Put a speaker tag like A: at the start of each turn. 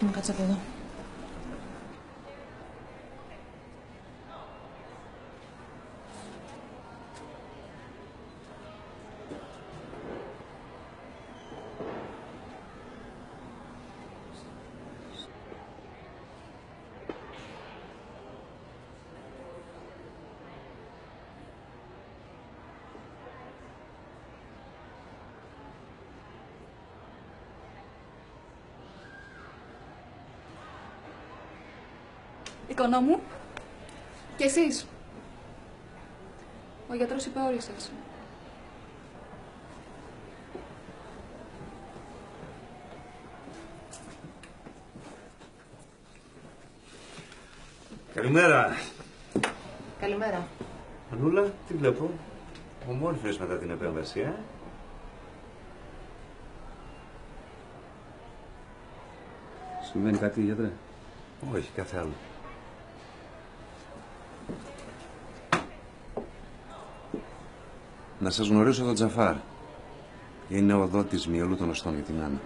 A: αγάπη μου, κάτσε από εδώ. Οικονόμου. Και εσείς. Ο γιατρός είπε όρισες.
B: Καλημέρα.
A: Καλημέρα.
B: Ανούλα, τι βλέπω. Ομόρφες μετά την επέμβαση,
C: Συμβαίνει κάτι, γιατρέ?
B: Όχι, κάθε άλλο.
C: Να σας γνωρίσω τον Τζαφάρ. Είναι ο δότης μυελού των οστών για την Άννα.